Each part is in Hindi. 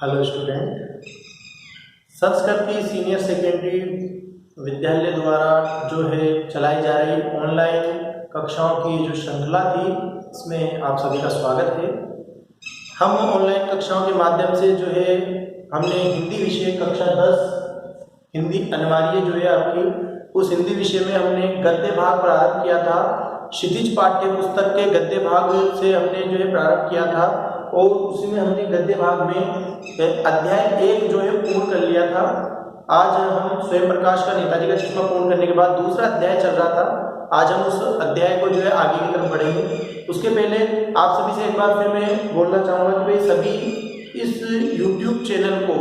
हेलो स्टूडेंट, संस्कृति सीनियर सेकेंडरी विद्यालय द्वारा जो है चलाई जा रही ऑनलाइन कक्षाओं की जो श्रृंखला थी, इसमें आप सभी का स्वागत है। हम ऑनलाइन कक्षाओं के माध्यम से जो है हमने हिंदी विषय कक्षा 10 हिंदी अनिवार्य जो है आपकी, उस हिंदी विषय में हमने गद्य भाग प्रारंभ किया था। क्षितिज पाठ्य पुस्तक के गद्य भाग से हमने जो है प्रारंभ किया था और उसी में हमने गद्य भाग में अध्याय 1 जो है पूर्ण कर लिया था। आज हम स्वयं प्रकाश का नेताजी का चश्मा पूर्ण करने के बाद दूसरा अध्याय चल रहा था। आज हम उस अध्याय को जो है आगे की तरफ बढ़ेंगे। उसके पहले आप सभी से एक बार फिर मैं बोलना चाहूँगा कि भाई सभी इस YouTube चैनल को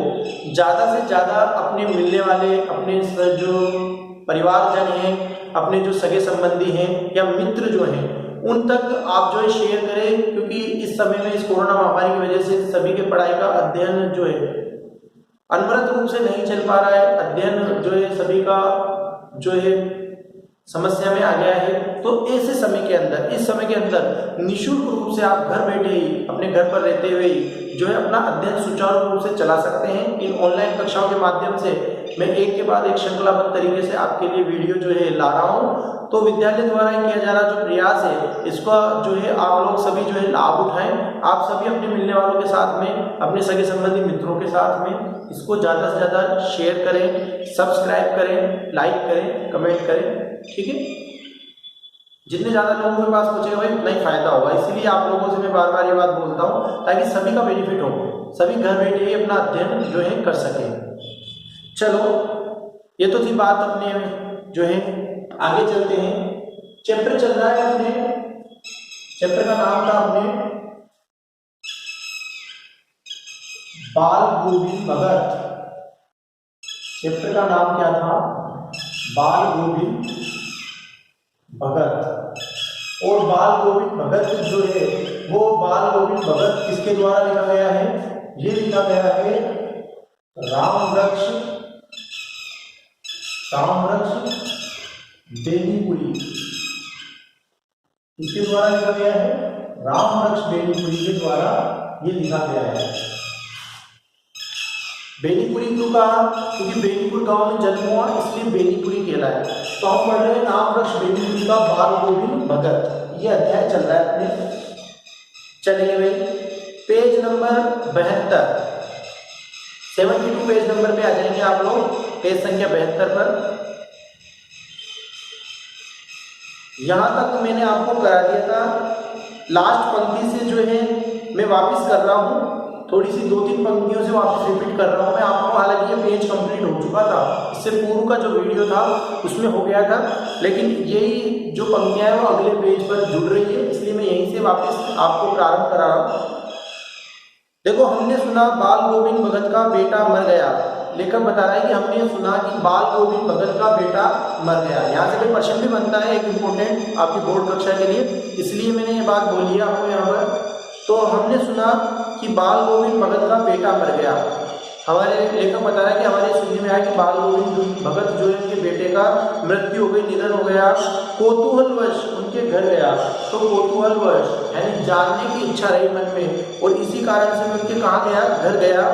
ज़्यादा से ज़्यादा अपने मिलने वाले, अपने जो परिवारजन हैं, अपने जो सगे संबंधी हैं या मित्र जो हैं, उन तक आप जो है शेयर करें, क्योंकि इस समय में इस कोरोना महामारी की वजह से सभी के पढ़ाई का अध्ययन जो है अनवरत रूप से नहीं चल पा रहा है। अध्ययन जो है सभी का जो है समस्या में आ गया है। तो ऐसे समय के अंदर, इस समय के अंदर निःशुल्क रूप से आप घर बैठे ही, अपने घर पर रहते हुए ही जो है अपना अध्ययन सुचारू रूप से चला सकते हैं। इन ऑनलाइन कक्षाओं के माध्यम से मैं एक के बाद एक श्रृंखलाबद्ध तरीके से आपके लिए वीडियो जो है ला रहा हूँ। तो विद्यालय द्वारा किया जा रहा जो प्रयास है, इसका जो है आप लोग सभी जो है लाभ उठाएं। आप सभी अपने मिलने वालों के साथ में, अपने सगे संबंधी मित्रों के साथ में इसको ज़्यादा से ज़्यादा शेयर करें, सब्सक्राइब करें, लाइक करें, कमेंट करें। ठीक है, जितने ज़्यादा लोगों के पास पहुंचेगा भाई उतना ही फायदा होगा। इसीलिए आप लोगों से मैं बार बार ये बात बोलता हूँ ताकि सभी का बेनिफिट हो, सभी घर बैठे ही अपना अध्ययन जो है कर सकें। चलो, ये तो थी बात अपने जो है, आगे चलते हैं। चैप्टर चल रहा है अपने, चैप्टर का नाम था अपने बाल गोविंद भगत। चैप्टर का नाम क्या था? बाल गोविंद भगत। और बाल गोविंद भगत जो है वो बाल गोविंद भगत किसके द्वारा लिखा गया है? ये लिखा गया है रामवृक्ष बेनीपुरी। इसके द्वारा लिखा गया है रामवृक्ष बेनीपुरी के द्वारा ये लिखा गया है। बेनीपुरी क्यों कहा? क्योंकि बेनीपुर गांव में जन्म हुआ, इसलिए बेनीपुरी कहलाया। तो हम पढ़ रहे हैं रामवृक्ष बेनीपुरी का बाल गोविंद भगत। ये अध्याय चल रहा है अपने। चलिए भाई, पेज नंबर 72 पेज नंबर पे आ जाएंगे आप लोग, पेज संख्या 72 पर। यहां तक मैंने आपको करा दिया था। लास्ट पंक्ति से जो है मैं वापस कर रहा हूं, थोड़ी सी 2-3 पंक्तियों से वापस रिपीट कर रहा हूं मैं आपको। हालांकि ये पेज कंप्लीट हो चुका था, इससे पूर्व का जो वीडियो था उसमें हो गया था, लेकिन यही जो पंक्तियां हैं वो अगले पेज पर जुड़ रही है, इसलिए मैं यहीं से वापस आपको प्रारंभ करा रहा हूं। देखो, हमने सुना बाल गोविंद भगत का बेटा मर गया। लेखक बता रहा है कि हमने सुना कि बाल गोविंद भगत का बेटा मर गया। यहाँ से कोई प्रश्न भी बनता है एक इम्पोर्टेंट आपकी बोर्ड कक्षा के लिए, इसलिए मैंने ये बात बोली है आपको यहाँ पर। तो हमने सुना कि बाल गोविंद भगत का बेटा मर गया। हमारे लेखक बता रहा है कि हमारे सुनने में आया कि बाल गोविंद भगत जो है उनके बेटे का मृत्यु हो गई, निधन हो गया। कौतूहलवश उनके घर गया। तो कौतूहलवश यानी जानने की इच्छा रही मन में, और इसी कारण से मैं उनके कहाँ गया? घर गया।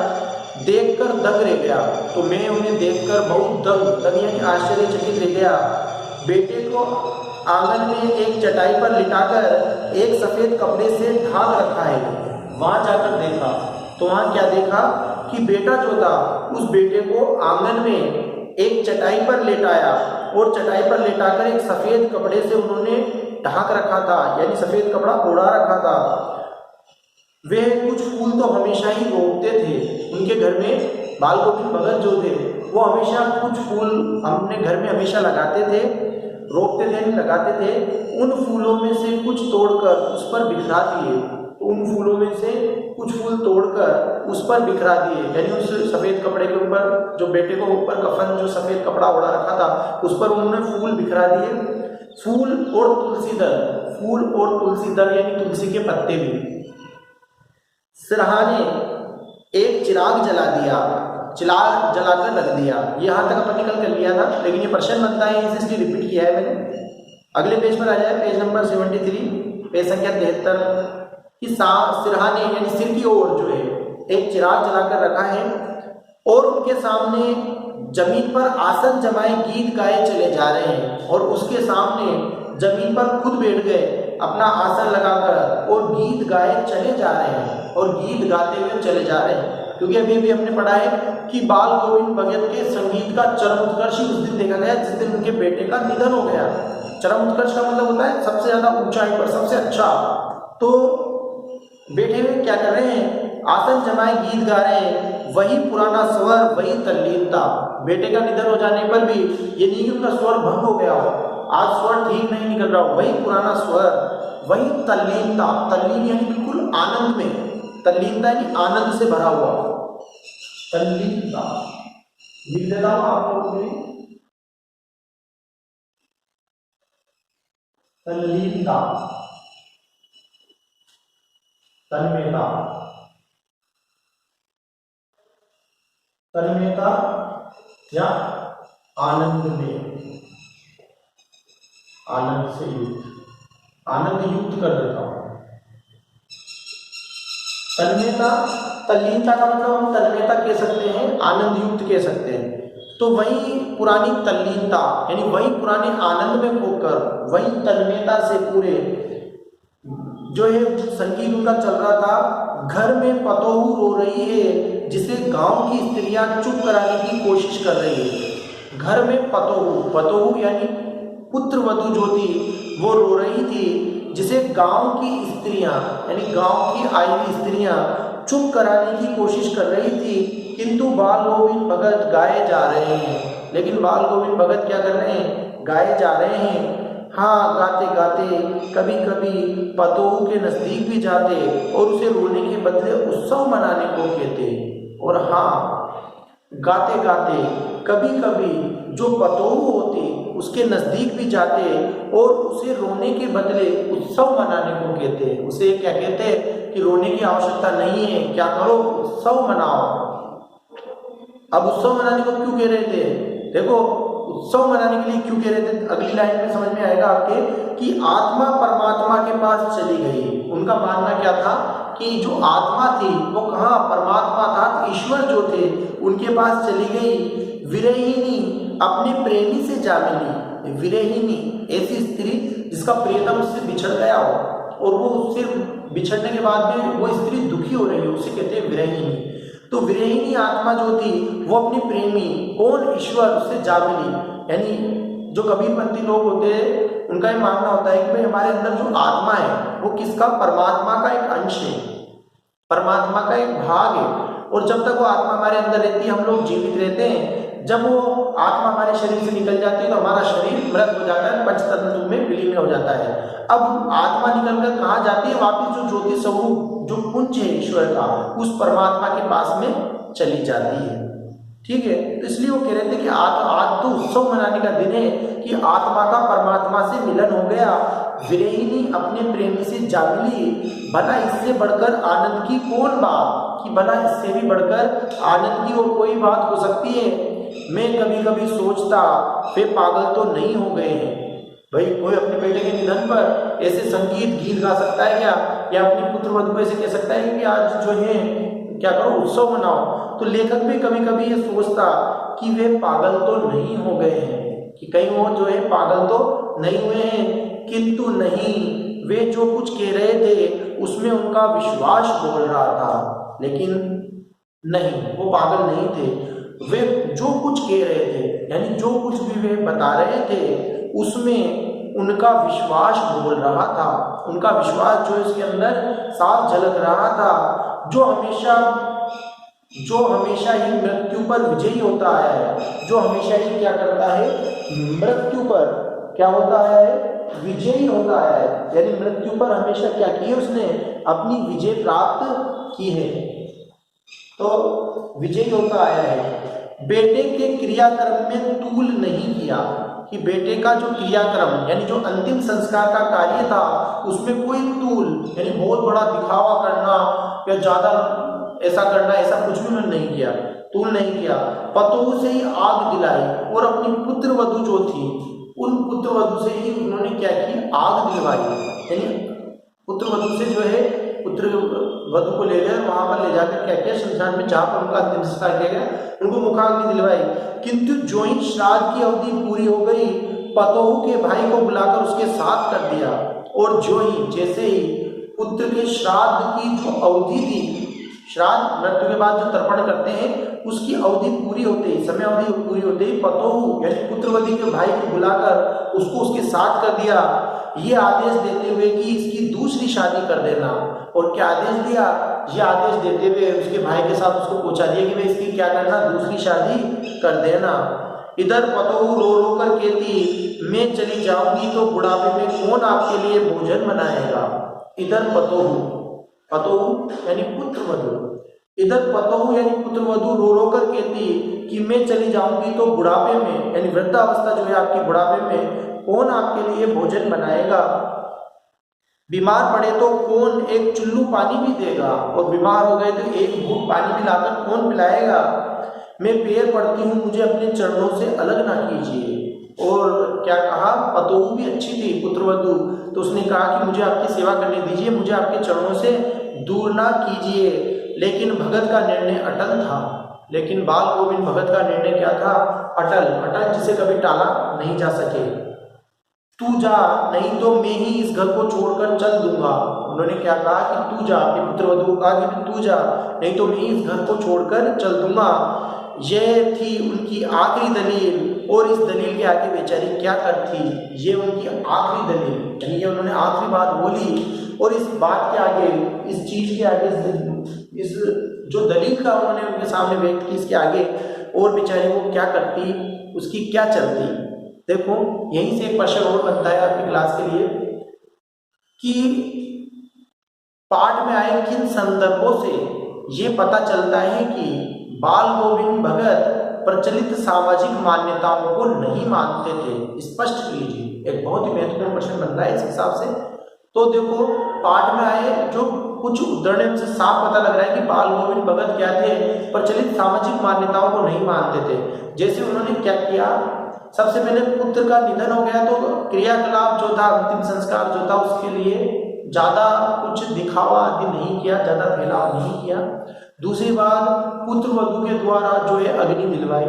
देखकर दंग रह गया। तो मैं उन्हें देखकर बहुत दंग यानी आश्चर्यचकित रह गया। बेटे को आंगन में एक चटाई पर लिटाकर एक सफेद कपड़े से ढांक रखा है। वहां जाकर देखा तो वहां क्या देखा कि बेटा जो था, उस बेटे को आंगन में एक चटाई पर लेटाया और चटाई पर लेटाकर एक सफेद कपड़े से उन्होंने ढांक रखा था, यानी सफेद कपड़ा ओढ़ा रखा था। वे कुछ फूल तो हमेशा ही रोपते थे। उनके घर में बाल गोविंद भगत जो थे वो हमेशा कुछ फूल अपने घर में हमेशा लगाते थे, रोपते थे, लगाते थे। उन फूलों में से कुछ तोड़कर उस पर बिखरा दिए। तो उन फूलों में से कुछ फूल तोड़कर उस पर बिखरा दिए, यानी उस सफेद कपड़े के ऊपर, जो बेटे को ऊपर कफन जो सफेद कपड़ा ओढ़ा रखा था उस पर उन्होंने फूल बिखरा दिए। फूल और तुलसी दल यानी तुलसी के पत्ते भी। सिरहाने एक चिराग जला दिया, चिराग जलाकर रख दिया। यहाँ तक अपन निकल कर लिया था, लेकिन ये प्रश्न बनता है इसलिए रिपीट किया है मैंने। अगले पेज पर आ जाए, पेज नंबर 73, पेज संख्या 73 कि सिरहाने यानी सिर की ओर जो है एक चिराग जलाकर रखा है और उनके सामने जमीन पर आसन जमाए गीत गाए चले जा रहे हैं, और उसके सामने जमीन पर खुद बैठ गए अपना आसन लगाकर और गीत गाए चले जा रहे हैं, और गीत गाते हुए चले जा रहे हैं। क्योंकि अभी भी हमने पढ़ा है कि बाल गोविंद भगत के संगीत का चरम उत्कर्ष उस दिन देखा गया जिस दिन उनके बेटे का निधन हो गया। चरम उत्कर्ष का मतलब होता है सबसे ज्यादा ऊंचाई पर, सबसे अच्छा। तो बैठे हुए क्या कर रहे हैं, आसन जमाए गीत गा रहे हैं, वही पुराना स्वर, वही तल्लीनता। बेटे का निधन हो जाने पर भी ये नहीं कि उनका स्वर भंग हो गया हो, आज स्वर ठीक नहीं निकल रहा हो, वही पुराना स्वर, वही तल्लीनता। तल्लीन यानी बिल्कुल आनंद में, तल्लीनता यानी आनंद से भरा हुआ, तल्लीनता। लिख देता हूं आप लोगों के लिए, तल्लीनता, तन्मयता, तन्मयता या आनंद में, आनंद से युक्त, आनंद युक्त कर देता हूं। तन्मयता, तल्लीनता का मतलब हम तन्मयता कह सकते हैं, आनंद युक्त कह सकते हैं। तो वही पुरानी तल्लीनता यानी वही पुराने आनंद में खोकर, वही तन्मयता से पूरे जो है संगीत उनका चल रहा था। घर में पतोहू रो रही है जिसे गांव की स्त्रियां चुप कराने की कोशिश कर रही है। घर में पतोहू, पतोहू यानी पुत्र वधू जो थी वो रो रही थी, जिसे गांव की स्त्रियां यानी गांव की आई हुई स्त्रियां चुप कराने की कोशिश कर रही थी। किंतु बाल गोविंद भगत गाए जा रहे हैं, लेकिन बाल गोविंद भगत क्या कर रहे हैं, गाए जा रहे हैं। हाँ, गाते गाते कभी कभी पतोहू के नजदीक भी जाते और उसे रोने के बदले उत्सव मनाने को कहते। और हाँ, गाते गाते कभी कभी जो पतोहू होती उसके नजदीक भी जाते और उसे रोने के बदले उत्सव मनाने को कहते। उसे क्या कहते कि रोने की आवश्यकता नहीं है, क्या करो, उत्सव मनाओ। अब उत्सव मनाने को क्यों कह रहे थे, देखो उत्सव मनाने के लिए क्यों कह रहे थे, अगली लाइन में समझ में आएगा आपके कि आत्मा परमात्मा के पास चली गई। उनका मानना क्या था कि जो आत्मा थी वो कहाँ, परमात्मा था, ईश्वर जो थे उनके पास चली गई। विरहिणी अपने प्रेमी से जा मिली। विरहिणी ऐसी स्त्री जिसका प्रियतम उससे बिछड़ गया हो और वो उससे बिछड़ने के बाद भी वो स्त्री दुखी हो रही है, उसे कहते हैं विरहिणी। तो विरहिणी आत्मा जो थी वो अपनी प्रेमी कौन, ईश्वर, उससे जा मिली। यानी जो कबीरपंथी लोग होते हैं उनका ये मानना होता है कि भाई हमारे अंदर जो आत्मा है वो किसका, परमात्मा का एक अंश है, परमात्मा का एक भाग है। और जब तक वो आत्मा हमारे अंदर रहती है हम लोग जीवित रहते हैं। जब वो आत्मा हमारे शरीर से निकल जाती है तो हमारा शरीर मृत हो जाता है, पंचतत्व में विलीन हो जाता है। अब आत्मा निकलकर कहाँ जाती है, वापिस जो ज्योति स्वरूप जो पुंज है ईश्वर का, उस परमात्मा के पास में चली जाती है। ठीक है, तो इसलिए वो कह रहे थे कि आज तो उत्सव मनाने का दिन है कि आत्मा का परमात्मा से मिलन हो गया। विरहिणी अपने प्रेमी से जा मिली। भला इससे बढ़कर आनंद की कौन बात, कि भला इससे भी बढ़कर आनंद की और कोई बात हो सकती है। मैं कभी कभी सोचता वे पागल तो नहीं हो गए हैं। भाई कोई अपने बेटे के निधन पर ऐसे संगीत गीत गा सकता है क्या, या अपनी पुत्र वधू को ऐसे कह सकता है कि आज जो है क्या करो, उत्सव मनाओ। तो लेखक भी कभी कभी ये सोचता कि वे पागल तो नहीं हो गए हैं, कि कहीं वो जो है पागल तो नहीं हुए हैं। किंतु नहीं, वे जो कुछ कह रहे थे उसमें उनका विश्वास बोल रहा था, लेकिन नहीं, वो पागल नहीं थे। वे जो कुछ कह रहे थे यानी जो कुछ भी वे बता रहे थे उसमें उनका विश्वास बोल रहा था। उनका विश्वास जो इसके अंदर साफ झलक रहा था। जो हमेशा ही मृत्यु पर विजयी होता है, जो हमेशा ही क्या करता है, मृत्यु पर क्या होता है, विजयी होता है। यानी मृत्यु पर हमेशा क्या की है, उसने अपनी विजय प्राप्त की है, तो विजयी होता आया है। बेटे के क्रियाक्रम में तूल नहीं किया, कि बेटे का जो क्रियाक्रम यानी जो अंतिम संस्कार का कार्य था उसमें कोई तूल यानी बहुत बड़ा दिखावा करना या ज्यादा ऐसा करना, ऐसा कुछ भी उन्होंने नहीं किया, तूल नहीं किया। पतोहू से ही आग दिलाई और अपनी पुत्र वधू जो थी उन पुत्र वधू से ही उन्होंने क्या की, आग दिलवाई। यानी पुत्र वधू से जो है पुत्र वधु को ले गए, वहां पर ले जाकर क्या किया, शमशान में जहां पर उनका अंतिम संस्कार किया गया, उनको मुखाग्नि दिलवाई। किंतु जो ही श्राद्ध की अवधि पूरी हो गई, पतोहू के भाई को बुलाकर उसके साथ कर दिया, और जो ही जैसे ही पुत्र के श्राद्ध की जो अवधि थी, श्राद्ध मृत्यु के बाद जो तर्पण करते हैं उसकी अवधि पूरी होते ही, समय अवधि पूरी होते ही पतोहू यानी पुत्रवती के भाई को बुलाकर उसको उसके साथ कर दिया, ये आदेश देते हुए कि इसकी दूसरी शादी कर देना। और क्या आदेश दिया, ये आदेश देते हुए उसके भाई के साथ उसको पहुंचा दिया कि भाई इसकी क्या करना, दूसरी शादी कर देना। इधर पतोहू रो रो कर कहती, मैं चली जाऊंगी तो बुढ़ापे में कौन आपके लिए भोजन बनाएगा। इधर पतोहू यानी पुत्रवधू, इधर पतोहू यानी पुत्रवधू रो रो कर कहती कि मैं चली जाऊंगी तो बुढ़ापे में यानी वृद्धावस्था जो है आपकी, बुढ़ापे में कौन आपके लिए भोजन बनाएगा। बीमार पड़े तो कौन एक चुल्लू पानी भी देगा, और बीमार हो गए तो एक घूंट पानी भी लाकर कौन पिलाएगा। मैं पैर पड़ती हूँ, मुझे अपने चरणों से अलग ना कीजिए। और क्या कहा, पतोहू भी अच्छी थी पुत्रवधू, तो उसने कहा कि मुझे आपकी सेवा करने दीजिए, मुझे आपके चरणों से दूर ना कीजिए। लेकिन भगत का निर्णय अटल था। लेकिन बाल गोविंद भगत का निर्णय क्या था, अटल, जिसे कभी टाला नहीं जा सके। तू जा, नहीं तो मैं ही इस घर को छोड़कर चल दूंगा। उन्होंने क्या कहा कि तू जा, अपने पुत्रवधू को कहा कि तू जा, नहीं तो मैं इस घर को छोड़कर चल दूंगा। यह थी उनकी आखिरी दलील, और इस दलील के आगे बेचारी क्या करती, ये उनकी आखिरी दलील, यानी ये उन्होंने आखिरी बात बोली। और इस बात के आगे, इस चीज के आगे, इस जो दलील का उन्होंने उनके सामने व्यक्त की, इसके आगे और बेचारी वो क्या करती, उसकी क्या चलती। देखो यहीं से एक प्रश्न और बनता है आपकी क्लास के लिए कि पाठ में आए किन संदर्भों से ये पता चलता है कि बाल गोविंद भगत प्रचलित सामाजिक मान्यताओं को नहीं मानते थे। स्पष्ट कीजिए, एक बहुत ही महत्वपूर्ण प्रश्न बन रहा है इस हिसाब से। तो देखो पाठ में आए जो कुछ उदाहरण से साफ पता लग रहा है कि बाल गोविंद भगत क्या थे, प्रचलित सामाजिक मान्यताओं को नहीं मानते थे। जैसे उन्होंने क्या किया, सबसे पहले पुत्र का निधन हो गया तो क्रियाकलाप जो था, अंतिम संस्कार जो था, उसके लिए ज्यादा कुछ दिखावा आदि नहीं किया, ज्यादा फैलाव नहीं किया। दूसरी बात, पुत्र वधू के द्वारा जो है अग्नि दिलवाई।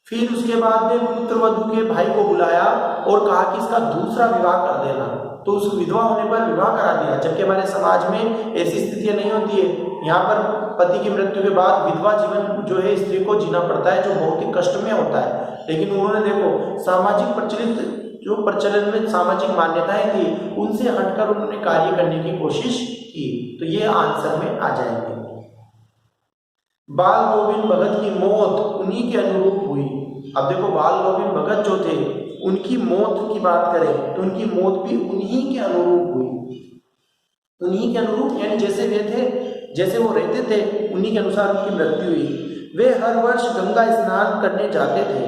फिर उसके बाद में पुत्र वधू के भाई को बुलाया और कहा कि इसका दूसरा विवाह कर देना। तो उस विधवा होने पर विवाह करा दिया, जबकि हमारे समाज में ऐसी स्थितियां नहीं होती है। यहाँ पर पति की मृत्यु के बाद विधवा जीवन जो है स्त्री को जीना पड़ता है, जो बहुत ही कष्टमय होता है। लेकिन उन्होंने देखो सामाजिक प्रचलित जो प्रचलन में सामाजिक मान्यताएं थी, उनसे हटकर उन्होंने कार्य करने की कोशिश की। तो ये आंसर में आ जाएंगे। बाल गोविंद भगत की मौत उन्हीं के अनुरूप हुई। अब देखो बाल गोविंद भगत जो थे, उनकी मौत की बात करें तो उनकी मौत भी उन्हीं के अनुरूप हुई। उन्हीं के अनुरूप यानी जैसे वे थे, जैसे वो रहते थे, उन्हीं के अनुसार उनकी मृत्यु हुई। वे हर वर्ष गंगा स्नान करने जाते थे।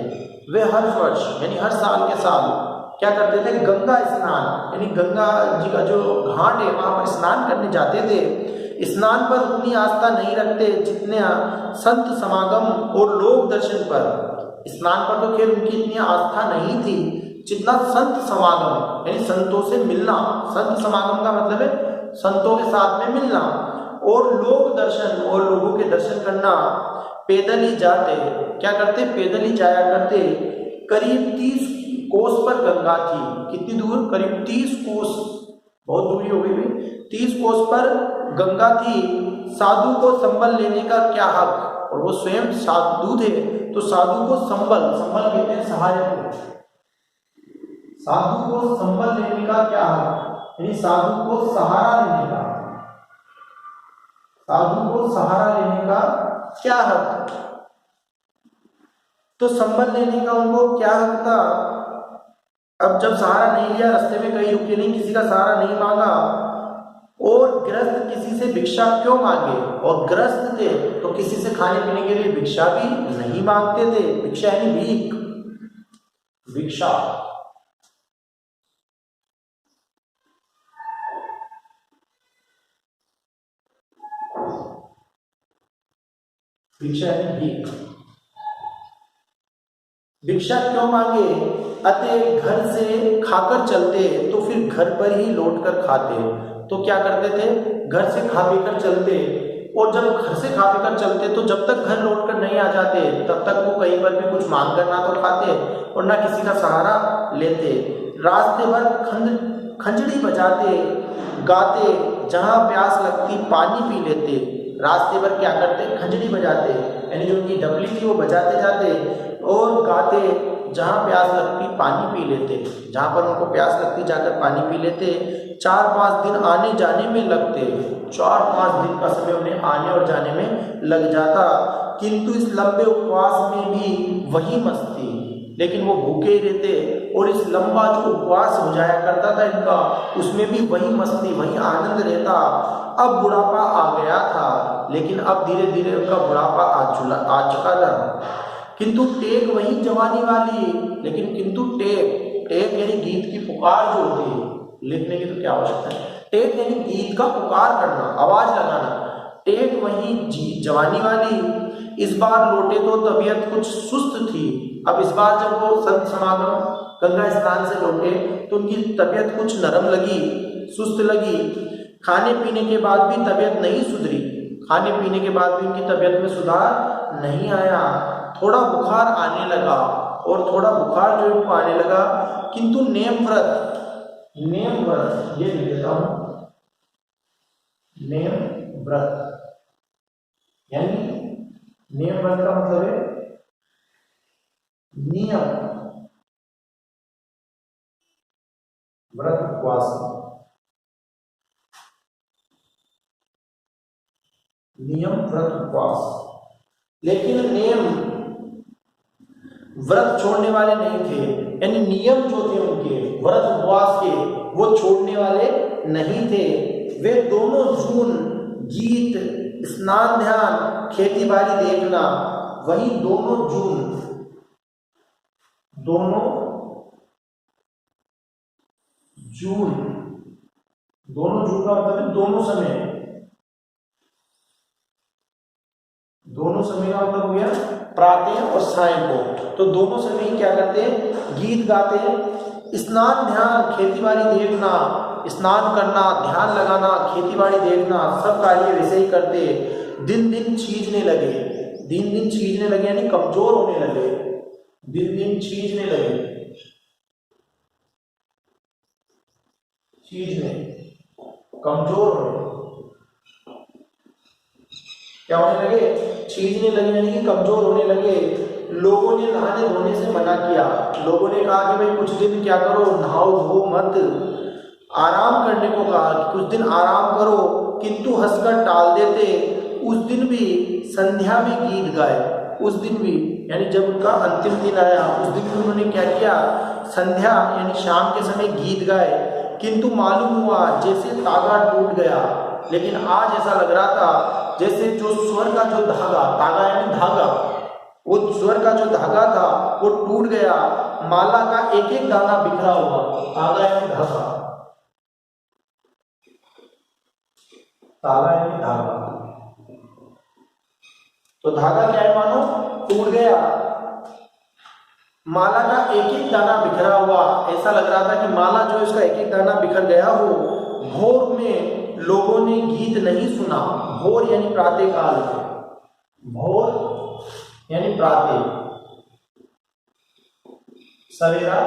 वे हर वर्ष यानी हर साल के साल क्या करते थे, गंगा स्नान यानी गंगा जी का जो घाट है वहां पर स्नान करने जाते थे। स्नान पर उतनी आस्था नहीं रखते जितने संत समागम और लोक दर्शन पर। स्नान पर तो खैर उनकी इतनी आस्था नहीं थी जितना संत समागम यानी संतों से मिलना। संत समागम का मतलब है संतों के साथ में मिलना, और लोक दर्शन और लोगों के दर्शन करना। पैदल ही जाते, क्या करते, पैदल ही जाया करते। करीब 30 कोस पर गंगा थी। कितनी दूर, करीब 30 कोस, बहुत दूरी हो गई। 30 कोस पर गंगा थी। साधु को संबल लेने का क्या हक, और वो स्वयं साधु थे तो साधु को संबल कहते हैं सहायक को। साधु को संबल लेने का क्या हक, यानी साधु को सहारा लेने का, साधु को सहारा लेने का क्या हक। तो संबल लेने का उनको क्या हक था। अब जब सहारा नहीं लिया, रास्ते में कहीं रुके नहीं, किसी का सहारा नहीं मांगा, और ग्रस्त किसी से भिक्षा क्यों मांगे, और ग्रस्त थे तो किसी से खाने पीने के लिए भिक्षा भी नहीं मांगते थे। भिक्षा यानी भीख, भिक्षा। भिक्षा यानी भीख। भिक्षा क्यों मांगे, अतः घर से खाकर चलते तो फिर घर पर ही लौट कर खाते। तो क्या करते थे, घर से खा पी कर चलते, और जब घर से खा पी कर चलते तो जब तक घर लौट कर नहीं आ जाते तब तक वो कहीं पर भी कुछ मांग कर ना तो खाते और ना किसी का सहारा लेते। रास्ते भर खंजड़ी बजाते गाते, जहाँ प्यास लगती पानी पी लेते। रास्ते भर क्या करते, खंजड़ी बजाते, यानी जो उनकी डबली थी वो बजाते जाते और गाते, जहाँ प्यास लगती पानी पी लेते। जहाँ पर उनको प्यास लगती जाकर पानी पी लेते। 4-5 दिन आने जाने में लगते, 4-5 दिन का समय उन्हें आने और जाने में लग जाता। किंतु इस लंबे उपवास में भी वही मस्ती, लेकिन वो भूखे ही रहते और इस लंबा जो उपवास हो जाया करता था इनका, उसमें भी वही मस्ती वही आनंद रहता। अब बुढ़ापा आ गया था, लेकिन अब धीरे धीरे उनका बुढ़ापा आ चुका था, किंतु टेक वही जवानी वाली। लेकिन किंतु टेक यानी गीत की पुकार जो होती है, लिखने की तो क्या आवश्यकता है, टेक यानी गीत का पुकार करना, आवाज लगाना, टेक वही जवानी वाली। इस बार लौटे तो तबीयत कुछ सुस्त थी। अब इस बार जब वो संत समागम गंगा स्नान से लौटे तो उनकी तबीयत कुछ नरम लगी, सुस्त लगी। खाने पीने के बाद भी तबीयत नहीं सुधरी, खाने पीने के बाद भी उनकी तबीयत में सुधार नहीं आया। थोड़ा बुखार आने लगा और थोड़ा बुखार जो है आने लगा, किंतु नेम व्रत ये लिख देता हूं, नेम व्रत यानी नेम व्रत का मतलब है नियम व्रत उपवास, नियम व्रत उपवास। लेकिन नेम व्रत छोड़ने वाले नहीं थे, यानी नियम जो थे उनके व्रत उपवास के वो छोड़ने वाले नहीं थे। वे दोनों जून गीत, स्नान ध्यान, खेती बाड़ी देखना, वही दोनों जून का मतलब है दोनों समय का मतलब हो गया प्रातः और साय को। तो दोनों समय ही क्या करते हैं, गीत गाते हैं, स्नान ध्यान, खेती बाड़ी देखना, स्नान करना, ध्यान लगाना, खेती बाड़ी देखना, सब कार्य वैसे ही करते। दिन दिन छींचने लगे यानी कमजोर होने लगे, दिन दिन छींचने लगे, कमजोर होने, क्या होने लगे, छींचने लगे यानी कि कमजोर होने लगे। लोगों ने नहाने धोने से मना किया, लोगों ने कहा कि भाई कुछ दिन क्या करो, नहाओ धो मत, आराम करने को कहा कि कुछ दिन आराम करो, किंतु हंसकर टाल देते। उस दिन भी संध्या में गीत गाए, उस दिन भी यानी जब उनका अंतिम दिन आया उस दिन भी उन्होंने क्या किया, संध्या यानी शाम के समय गीत गाए। किंतु मालूम हुआ जैसे तागा टूट गया, लेकिन आज ऐसा लग रहा था जैसे जो स्वर का जो धागा, तागा यानी धागा, वो स्वर का जो धागा था वो टूट गया, माला का एक एक दाना बिखरा हुआ, तागा यानी धागा, तागा यानी धागा, तो धागा क्या है मानो टूट गया, माला का एक एक दाना बिखरा हुआ। ऐसा लग रहा था कि माला जो इसका एक एक दाना बिखर गया हो। भोर में लोगों ने गीत नहीं सुना, भोर यानी प्रातः काल, भोर यानी प्रातः, सवेरा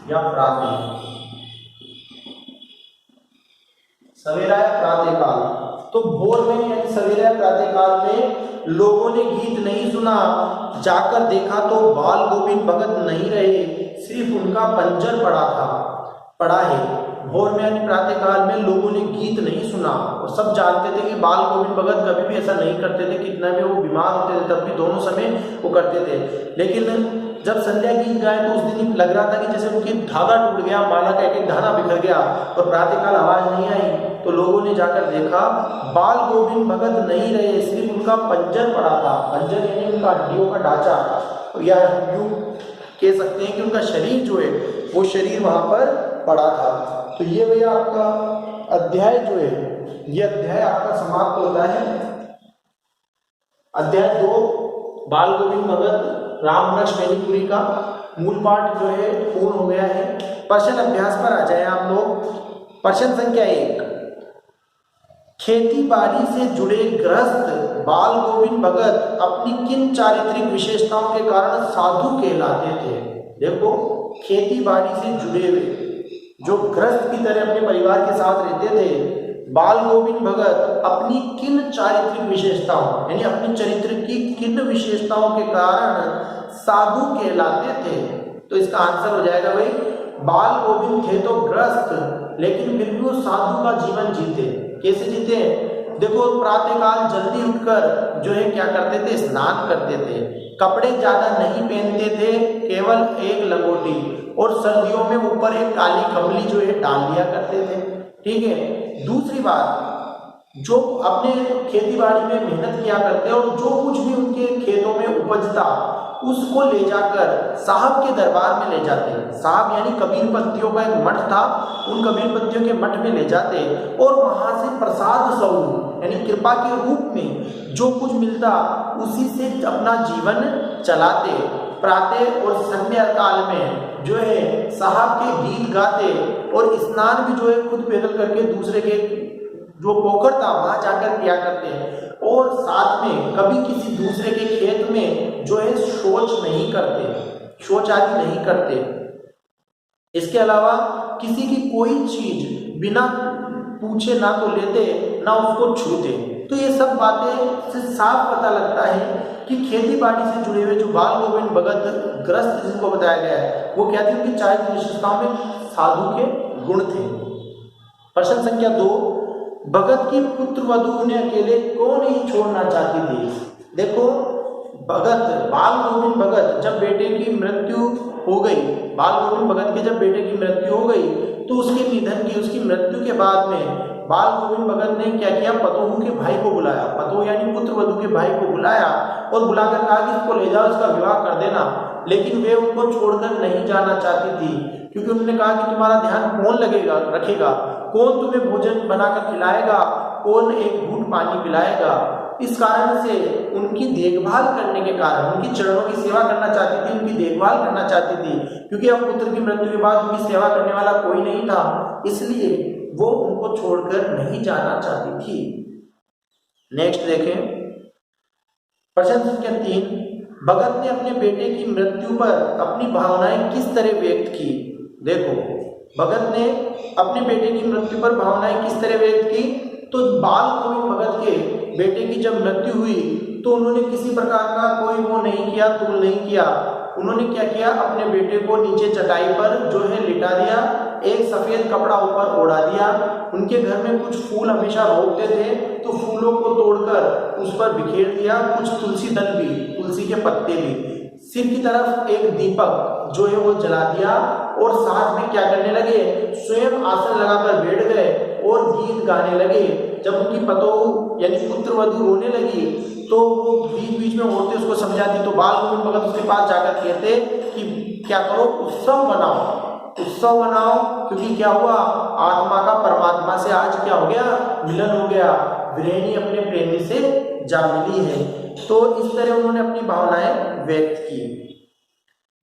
या प्रातः, सवेरा या प्रातः काल। तो भोर में यानी सवेरा या प्रातः काल में लोगों ने गीत नहीं सुना, जाकर देखा तो बाल गोविंद भगत नहीं रहे, सिर्फ उनका पंजर पड़ा है। भोर में यानी प्रातः काल में लोगों ने गीत नहीं सुना, और सब जानते थे कि बाल गोविंद भगत कभी भी ऐसा नहीं करते थे, कितना भी वो बीमार होते थे तब भी दोनों समय वो करते थे। लेकिन जब संध्या गीत गाए तो उस दिन लग रहा था कि जैसे उनकी धागा टूट गया, माला का एक एक दाना बिखर गया और प्रातःकाल आवाज नहीं आई। तो लोगों ने जाकर देखा बाल गोविंद भगत नहीं रहे, सिर्फ उनका पंजर पड़ा था, पंजर यानी उनका हड्डियों का ढांचा, या यूं कह सकते हैं कि उनका शरीर जो है वो शरीर वहां पर पड़ा था। तो ये भैया आपका अध्याय जो है, ये अध्याय आपका समाप्त होता है। अध्याय 2 बाल गोविंद भगत रामवृक्ष मैनीपुरी का मूल पाठ जो है पूर्ण हो गया है। प्रश्न अभ्यास पर आ जाए आप लोग। प्रश्न संख्या 1, खेती बाड़ी से जुड़े गृहस्थ बाल गोविंद भगत अपनी किन चारित्रिक विशेषताओं के कारण साधु कहलाते थे। देखो, खेती बाड़ी से जुड़े हुए जो गृहस्थ की तरह अपने परिवार के साथ रहते थे, बाल गोविंद भगत अपनी किन चारित्रिक विशेषताओं यानी अपनी चरित्र की किन विशेषताओं के कारण साधु कहलाते थे। तो इसका आंसर हो जाएगा भाई, बाल गोविंद थे तो गृहस्थ, लेकिन फिर भी वो साधु का जीवन जीते। कैसे जीते? देखो, प्रातःकाल जल्दी उठकर जो है क्या करते थे, स्नान करते थे, कपड़े ज्यादा नहीं पहनते थे, केवल एक लंगोटी, और सर्दियों में ऊपर एक काली कमली जो है डाल लिया करते थे। ठीक है। दूसरी बात, जो अपने खेती बाड़ी में मेहनत किया करते और जो कुछ भी उनके खेतों में उपजता उसको ले जाकर साहब के दरबार में ले जाते। साहब यानी कबीर पत्तियों का एक मठ था, उन कबीर पत्तियों के मठ में ले जाते और वहां से प्रसाद स्वरूप यानी कृपा के रूप में जो कुछ मिलता उसी से अपना जीवन चलाते। प्रातः और संध्या काल में जो है साहब के गीत गाते और स्नान भी जो है खुद पैदल करके दूसरे के जो पोखर था वहां जाकर किया करते हैं, और साथ में कभी किसी दूसरे के खेत में जो है शौच नहीं करते, शौच आदि नहीं करते। इसके अलावा किसी की कोई चीज बिना पूछे ना तो लेते ना उसको छूते। तो ये सब बातें से साफ पता लगता है कि खेती बाड़ी से जुड़े हुए जो बाल गोविंद भगत ग्रस्त जिनको बताया गया है वो क्या थी, उनकी चारित्रिक विशेषताओं में साधु के गुण थे। प्रश्न संख्या 2, भगत की पुत्र वधू उन्हें अकेले क्यों नहीं छोड़ना चाहती थी। देखो, भगत बाल गोविंद भगत जब बेटे की मृत्यु हो गई, बाल गोविंद भगत के जब बेटे की मृत्यु हो गई तो उसके निधन की, उसकी मृत्यु के बाद में बाल गोविंद भगत ने क्या किया, पतोहू के भाई को बुलाया, पतोहू यानी पुत्र वधू के भाई को बुलाया और बुलाकर कहा कि इसको ले जाओ, इसका विवाह कर देना। लेकिन वे उनको छोड़कर नहीं जाना चाहती थी, क्योंकि उन्होंने कहा कि तुम्हारा ध्यान कौन रखेगा, कौन तुम्हें भोजन बनाकर खिलाएगा, कौन एक घूंट पानी पिलाएगा। इस कारण से उनकी देखभाल करने के कारण, उनकी चरणों की सेवा करना चाहती थी, उनकी देखभाल करना चाहती थी, क्योंकि अब पुत्र की मृत्यु के बाद उनकी सेवा करने वाला कोई नहीं था, इसलिए वो उनको छोड़कर नहीं जाना चाहती थी। नेक्स्ट देखें, प्रश्न संख्या 3, भगत ने अपने बेटे की मृत्यु पर अपनी भावनाएं किस तरह व्यक्त की। देखो, भगत ने अपने बेटे की मृत्यु पर भावनाएं किस तरह व्यक्त की, तो बाल गोविंद भगत के बेटे की जब मृत्यु हुई तो उन्होंने किसी प्रकार का कोई वो नहीं किया, तूल नहीं किया। उन्होंने क्या किया, अपने बेटे को नीचे चटाई पर जो है लिटा दिया, एक सफेद कपड़ा ऊपर ओढ़ा दिया। उनके घर में कुछ फूल हमेशा रोकते थे तो फूलों को तोड़कर उस पर बिखेर दिया, कुछ तुलसी दल भी, तुलसी के पत्ते भी, सिर की तरफ एक दीपक जो है वो जला दिया और साथ में क्या करने लगे, स्वयं आसन लगाकर बैठ गए और गीत गाने लगे। जब उनकी पतोहू यानी पुत्र वधू रोने लगी तो वो बीच बीच में औरतें उसको समझाती, तो बाल गोविंद भगत उसके पास जाकर कहते कि क्या करो, उत्सव बनाओ, क्योंकि क्या हुआ, आत्मा का परमात्मा से आज क्या हो गया, मिलन हो गया, विरहिणी अपने प्रेमी से जा मिली है। तो इस तरह उन्होंने अपनी भावनाएं व्यक्त की।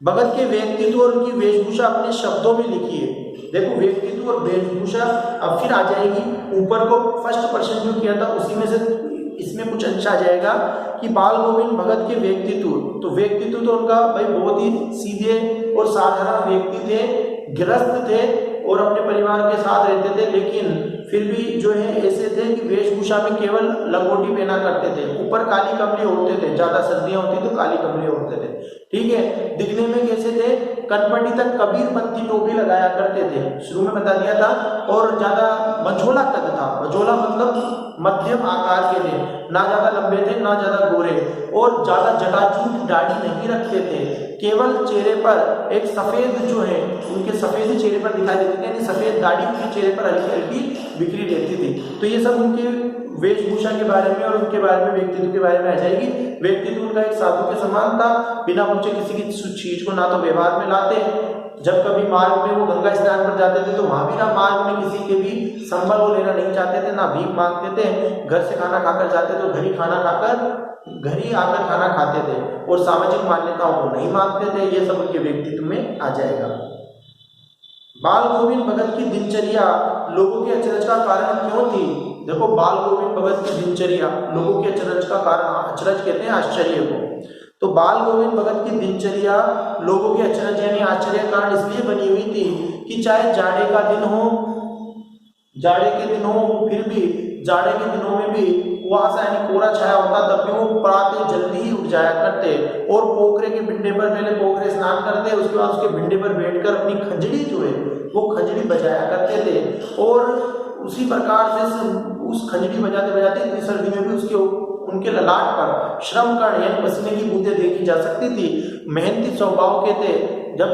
भगत के व्यक्तित्व और उनकी वेशभूषा अपने शब्दों में लिखी है। देखो, व्यक्तित्व और वेशभूषा अब फिर आ जाएगी, ऊपर को फर्स्ट प्रश्न जो किया था उसी में से इसमें कुछ अंश आ जाएगा कि बाल गोविंद भगत के व्यक्तित्व, तो व्यक्तित्व तो उनका भाई बहुत ही सीधे और साधारण व्यक्ति थे, गृहस्थ थे और अपने परिवार के साथ रहते थे, लेकिन फिर भी जो है ऐसे थे कि वेशभूषा में केवल लंगोटी पहना करते थे, ऊपर काली कमली ओढ़ते थे, ज्यादा सर्दियां होती तो काली कमली ओढ़ते थे। ठीक है। दिखने में कैसे थे, कनपटी तक कबीर पत्ती टोपी लगाया करते थे, शुरू में बता दिया था, और ज्यादा मझोला कद था, मझोला मतलब मध्यम आकार के थे, ना ज्यादा लंबे थे ना ज्यादा गोरे, और ज्यादा जटाजूट दाढ़ी नहीं रखते थे, केवल चेहरे पर एक सफेद जो है उनके सफेद चेहरे पर दिखाई देती थी, यानी सफेद दाढ़ी उनके चेहरे पर हल्की हल्की बिखरी रहती थी। तो ये सब उनके वेशभूषा के बारे में और उनके बारे में, व्यक्तित्व के बारे में आ जाएगी। व्यक्तित्व उनका एक साधु के समान था, बिना पूछे किसी की चीज को ना तो व्यवहार में लाते, जब कभी मार्ग में वो गंगा स्नान पर जाते थे तो वहां भी ना मार्ग में किसी के भी संबल वो लेना नहीं चाहते थे, ना भीख मांगते थे, घर से खाना खाकर जाते तो घर ही आकर खाना खाते थे और सामाजिक मान्यताओं को नहीं मानते थे। ये सब उनके व्यक्तित्व में आ जाएगा। बाल गोविंद भगत की दिनचर्या लोगों के अचरज का कारण क्यों थी? देखो, बाल गोविंद भगत की दिनचर्या लोगों के अचरज का कारण, अचरज कहते हैं आश्चर्य को, तो बाल गोविंद भगत की दिनचर्या लोगों के अचरज यानी आश्चर्य कारण इसलिए बनी हुई थी कि चाहे जाड़े का दिन हो, जाड़े के दिन हो, फिर भी जाड़े के दिनों में भी कुहासा यानी कोहरा छाया होता, तब भी वो प्रातः जल्दी ही उठ जाया करते और पोखरे के बिंडे पर, पहले पोखरे स्नान करते, उसके बाद उसके बिंडे पर बैठकर अपनी खंजड़ी जो है वो खंजड़ी बजाया करते थे। और उसी प्रकार से उस खंजड़ी बजाते बजाते इतनी सर्दी में भी उसके उनके ललाट पर श्रम कण यानी पसीने की बूंदें देखी जा सकती थी। मेहनती स्वभाव के थे। जब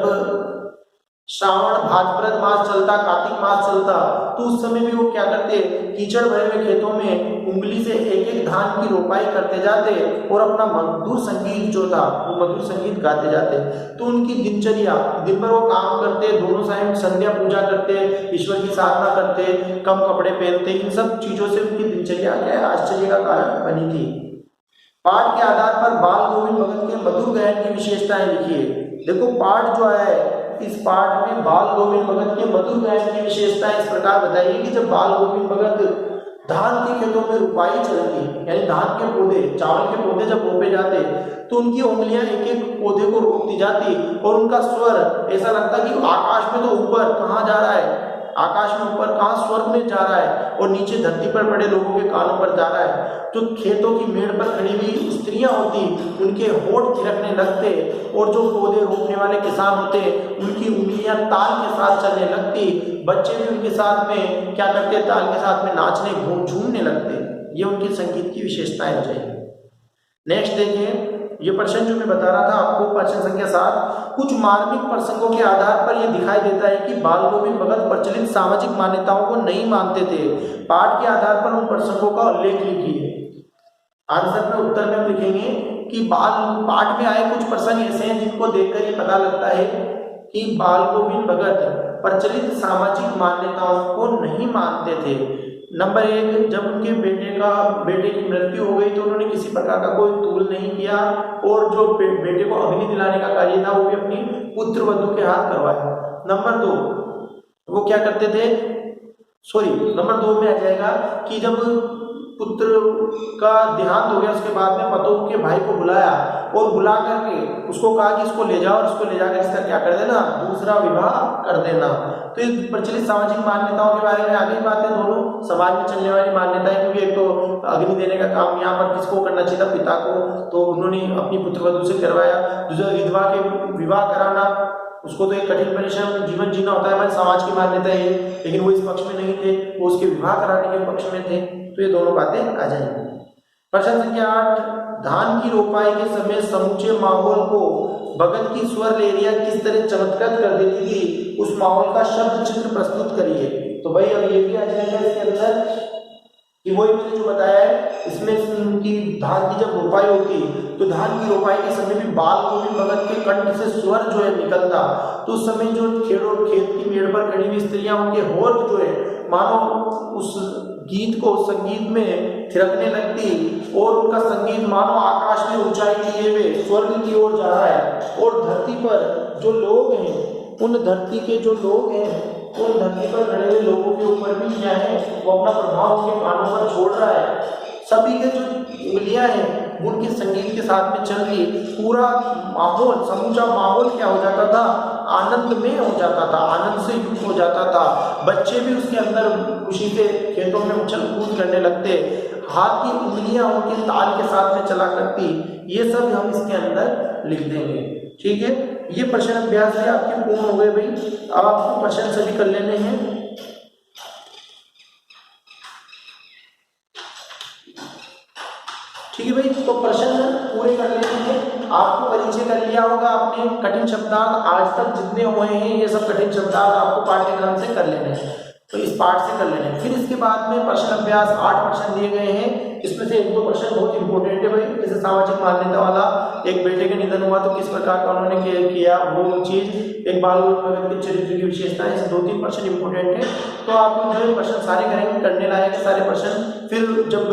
श्रावण भाद्रपद मास चलता, कार्तिक मास चलता, तो उस समय भी वो क्या करते, कीचड़ भरे हुए खेतों में उंगली से एक एक धान की रोपाई करते जाते और अपना मधुर संगीत जो था वो मधुर संगीत गाते जाते। तो उनकी दिनचर्या, दिन भर वो काम करते, दोनों टाइम संध्या पूजा करते, ईश्वर की साधना करते, कम कपड़े पहनते, इन सब चीजों से उनकी दिनचर्या क्या है, आश्चर्य का कारण बनी थी। पाठ के आधार पर बाल गोविंद भगत के मधुर गायन की विशेषताएं लिखिए। देखो, पाठ जो है, इस पाठ में बाल गोविंद भगत के मधुर गायन की विशेषताएं इस प्रकार बताइए कि जब बाल गोविंद भगत धान के खेतों में रुपाई चलती, यानी धान के पौधे, चावल के पौधे जब रोपे जाते, तो उनकी उंगलियां एक एक पौधे को रोकती जाती और उनका स्वर ऐसा लगता कि आकाश में तो ऊपर कहाँ जा रहा है, आकाश में ऊपर कहाँ स्वर्ग में जा रहा है और नीचे धरती पर पड़े लोगों के कानों पर जा रहा है। जो खेतों की मेड़ पर खड़ी हुई स्त्रियां होती, उनके होठ थिरकने लगते और जो पौधे रोपने वाले किसान होते, उनकी उंगलियां ताल के साथ चलने लगती। बच्चे भी उनके साथ में क्या करते, ताल के साथ में नाचने, झूमने लगते। ये उनकी संगीत की विशेषताएं हो जाएगी। नेक्स्ट देखिए, ये प्रश्न जो मैं बता रहा था आपको, प्रश्न संख्या 7, कुछ मार्मिक प्रसंगों के आधार पर यह दिखाई देता है कि बाल गोविंद भगत प्रचलित सामाजिक मान्यताओं को नहीं मानते थे। पाठ के आधार पर उन प्रसंगों का उल्लेख लिखिए। आंसर में, उत्तर में हम लिखेंगे कि पाठ में आए कुछ प्रसंग ऐसे हैं जिनको देखकर ये पता लगता है कि बाल गोविंद भगत प्रचलित सामाजिक मान्यताओं को नहीं मानते थे। नंबर 1, जब उनके बेटे की मृत्यु हो गई तो उन्होंने किसी प्रकार का कोई तूल नहीं किया और जो बेटे को अग्नि दिलाने का कार्य था वो भी अपनी पुत्र वधू के हाथ करवाया। नंबर 2, वो क्या करते थे, नंबर 2 में आ जाएगा कि जब पुत्र का देहांत हो गया उसके बाद में पतोह के भाई को बुलाया और बुला करके उसको कहा कि इसको ले जाओ और इसको ले जाकर इसका क्या कर देना, दूसरा विवाह कर देना। तो इस प्रचलित सामाजिक मान्यताओं के बारे में आगे बातें, दोनों समाज में चलने वाली मान्यताएं, क्योंकि एक तो अग्नि देने का काम यहाँ पर किसको करना चाहिए था, पिता को, तो उन्होंने अपनी पुत्रवधू से करवाया। दूसरा, विधवा के विवाह कराना, उसको तो एक कठिन परिश्रम जीवन जीना होता है, हमारे समाज की मान्यता है, लेकिन वो इस पक्ष में नहीं थे, वो उसके विवाह कराने के पक्ष में थे। तो ये दोनों बातें आ जाएंगी। प्रश्न संख्या 8, धान की रोपाई के समय समूचे माहौल को भगत की स्वर लहरियां किस तरह चमत्कृत कर देती थी, उस माहौल का शब्द चित्र प्रस्तुत करिए। तो भाई अब ये भी आ जाएगा इसके अंदर कि वही मैंने जो बताया है, इसमें की धान की जब रोपाई होती तो धान की रोपाई के समय भी बाल गोविंद भगत के कंठ से स्वर जो है निकलता, तो उस समय जो खेत की मेड़ पर खड़ी हुई स्त्रियां, उनके होठ जो है मानो उस गीत को, संगीत में थिरकने लगती और उनका संगीत मानो आकाश में ऊंचाई लिए हुए स्वर्ग की ओर जा रहा है और धरती पर जो लोग हैं, उन धरती के जो लोग हैं, उन धरती पर खड़े हुए लोगों के ऊपर भी क्या है, वो अपना प्रभाव उनके कानों पर छोड़ रहा है। सभी के जो उंगलियां हैं उनके संगीत के साथ में चल रही, पूरा माहौल, समूचा माहौल क्या हो जाता था, आनंदमय हो जाता था, आनंद से युक्त हो जाता था। बच्चे भी उसके अंदर खुशी से खेतों में उछल कूद करने लगते, हाथ की उंगलियां उनके ताल के साथ में चला करती। ये सब हम इसके अंदर लिख देंगे, ठीक है। ये प्रश्न अभ्यास है आपके पूर्ण हो गए भाई। अब आपको प्रश्न सभी कर लेने हैं। ठीक है भाई, तो प्रश्न पूरे कर लेने हैं। आपको परिचय कर लिया होगा आपने, कठिन शब्दार्थ आज तक जितने हुए हैं ये सब कठिन शब्दार्थ आपको पाठ्यक्रम से कर लेने हैं, तो इस पाठ से कर लेने। फिर इसके बाद में प्रश्न अभ्यास 8 प्रश्न दिए गए हैं, इसमें से 1-2 प्रश्न बहुत इंपॉर्टेंट है भाई। जैसे सामाजिक मान्यता वाला, एक बेटे का निधन हुआ तो किस प्रकार का उन्होंने किया वो चीज, एक बाल गोविंद भगत के चरित्र की विशेषताएं, ऐसे 2-3 प्रश्न इंपॉर्टेंट है। तो आप जो है प्रश्न सारे करेंगे, करने लायक सारे प्रश्न। फिर जब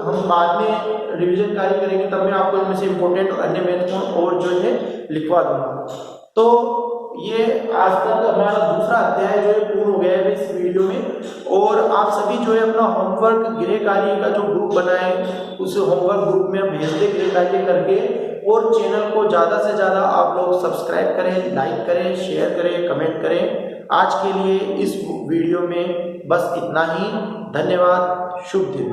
हम बाद में रिविजन कार्य करेंगे तब मैं आपको इनमें से इंपॉर्टेंट और अन्य महत्वपूर्ण और जो है लिखवा दूंगा। तो ये आज तक हमारा दूसरा अध्याय जो है पूर्ण हो गया है इस वीडियो में। और आप सभी जो है अपना होमवर्क गृह कार्य का जो ग्रुप बनाए उस होमवर्क ग्रुप में भेज दे गृह कार्य करके। और चैनल को ज़्यादा से ज़्यादा आप लोग सब्सक्राइब करें, लाइक करें, शेयर करें, कमेंट करें। आज के लिए इस वीडियो में बस इतना ही। धन्यवाद। शुभ दिन।